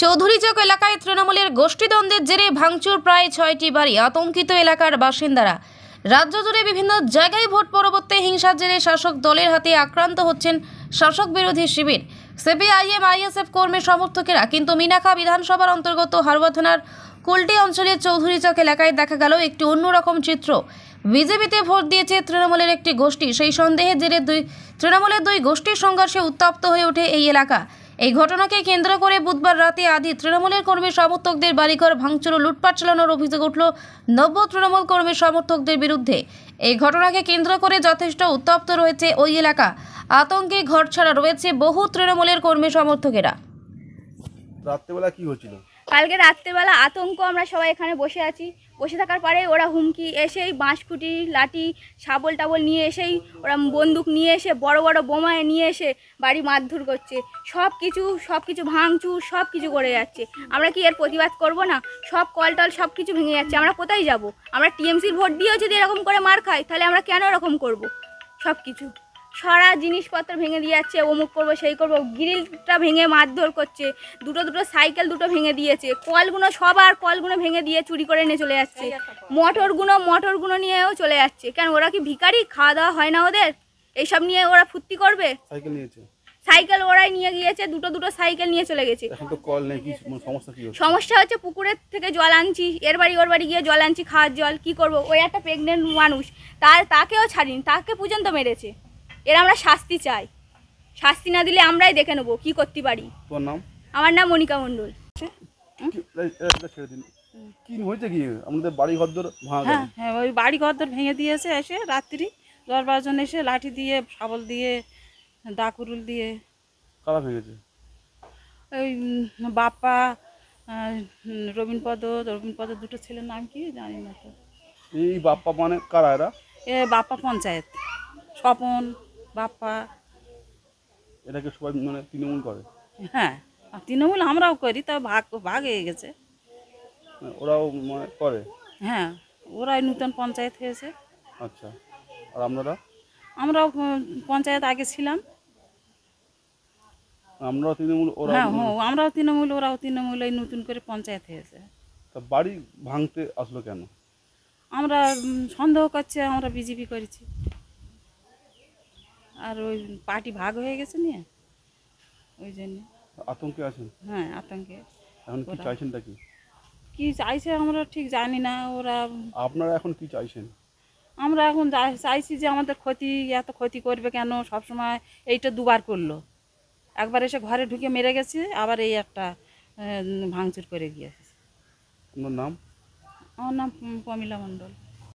চৌধুরীচক এলাকায় তৃণমূলের গোষ্ঠীদ্বন্দ্বের জেরে ভাঙচুর প্রায় ৬টি বাড়ি, আতঙ্কিত এলাকার বাসিন্দারা। রাজ্য জুড়ে বিভিন্ন জায়গায় ভোট পরবর্তী হিংসার জেরে শাসক দলের হাতে আক্রান্ত হচ্ছেন শাসক বিরোধী শিবির, সিপিআইএম আইএসএফ কর্মী সমর্থকেরা। কিন্তু মিনাখা বিধানসভার অন্তর্গত হারোয়া থানার কুলটি অঞ্চলের চৌধুরীচক এলাকায় দেখা গেল একটি অন্যরকম চিত্র। বিজেপিতে ভোট দিয়েছে তৃণমূলের একটি গোষ্ঠী, সেই সন্দেহের জেরে তৃণমূলের দুই গোষ্ঠীর সংঘর্ষে উত্তপ্ত হয়ে ওঠে এই এলাকা। এই ঘটনাকে কেন্দ্র করে বুধবার রাতে আদি তৃণমূলের কর্মী সমর্থকদের বাড়িঘর ভাঙচুর ও লুটপাট চালানোর অভিযোগ উঠল নব্য তৃণমূল কর্মী সমর্থকদের বিরুদ্ধে। এই ঘটনাকে কেন্দ্র করে যথেষ্ট উত্তপ্ত রয়েছে ওই এলাকা। আতঙ্কে ঘরছাড়া রয়েছে বহু তৃণমূলের কর্মী সমর্থকেরা। রাত্রেবেলা কি হচ্ছিল? কালকে রাত্রেবেলা আতঙ্ক, আমরা সবাই এখানে বসে আছি। বসে থাকার পরে ওরা হুমকি এসেই বাঁশখুঁটি লাঠি শাবল টাবল নিয়ে এসেই ওরা বন্দুক নিয়ে এসে বড় বড় বোমায় নিয়ে এসে বাড়ি মারধর করছে। সব কিছু ভাঙচুর সব কিছু করে যাচ্ছে। আমরা কি এর প্রতিবাদ করব না? সব কলটল সব কিছু ভেঙে যাচ্ছে। আমরা কোথায় যাব? আমরা টিএমসির ভোট দিয়েও যদি এরকম করে মার খাই, তাহলে আমরা কেন এরকম করব? সব কিছু সারা জিনিসপত্র ভেঙে দিয়ে যাচ্ছে। অমুক করবো সেই করবো, গ্রিলটা ভেঙে মারধর করছে। দুটো সাইকেল ভেঙে দিয়েছে। কলগুলো ভেঙে দিয়ে চুরি করে নিয়ে চলে যাচ্ছে। মোটরগুলো নিয়েও চলে যাচ্ছে। কেন, ওরা কি ভিখারি? খাওয়া দাওয়া হয় না ওদের? এইসব নিয়ে ওরা ফুর্তি করবে? সাইকেল ওরাই নিয়ে গিয়েছে। দুটো সাইকেল নিয়ে চলে গেছে। সমস্যা হচ্ছে পুকুরের থেকে জল আনছি, এর বাড়ি ওর বাড়ি গিয়ে জল আনছি, খাওয়ার জল। কি করব? ওই একটা প্রেগনেন্ট মানুষ, তাকেও ছাড়িনি, তাকে পর্যন্ত মেরেছে। এর আমরা শাস্তি চাই। শাস্তি না দিলে আমরাই দেখে নেবো কি করতে পারি। তোমার নাম? আমার নাম মনিকা মণ্ডল। হ্যাঁ, ওই বাড়ি ঘরদোর ভেঙে দিয়েছে। এসে রাত্রি 10-12 জন এসে লাঠি দিয়ে, শাবল দিয়ে, দাকুরুল দিয়ে। কারা ভেঙেছে? ওই বাপ্পা, রবীনপদ দুটো ছেলের নাম কি জানি না তো। এই বাপ্পা মানে কারা এরা? বাপ্পা পঞ্চায়েত, স্বপন বাপ্পা। এটাকে সবাই মানে তৃণমূল করে? হ্যাঁ, তৃণমূল আমরাও করি, তা ভাগ হয়ে গেছে। ওরাও মানে করে? হ্যাঁ, ওরাই নতুন পঞ্চায়েত হয়েছে। আচ্ছা, আর আমরাও পঞ্চায়েত আগে ছিলাম। আমরাও তৃণমূল? হ্যাঁ, আমরাও তৃণমূল, ওরাও তৃণমূল। এই নতুন করে পঞ্চায়েত হয়েছে। তা বাড়ি ভাঙতে আসলো কেন? আমরা সন্দেহ করছে আমরা বিজেপি করেছি, আর ওই পার্টি ভাগ হয়ে গেছে নিয়ে, ওই জন্য আতঙ্কে আছেন? হ্যাঁ, আতঙ্কে। এখন কি চাইছেনটা কি চাইছে আমরা ঠিক জানি না। আপনারা এখন কি চাইছেন? আমরা এখন চাইছি যে আমাদের এত ক্ষতি করবে কেন? সবসময় এইটা দুবার করলো। একবার এসে ঘরে ঢুকে মেরে গেছে, আবার এই একটা ভাঙচুর করে গিয়েছে। আপনার নাম? আমার নাম প্রমিলা মণ্ডল।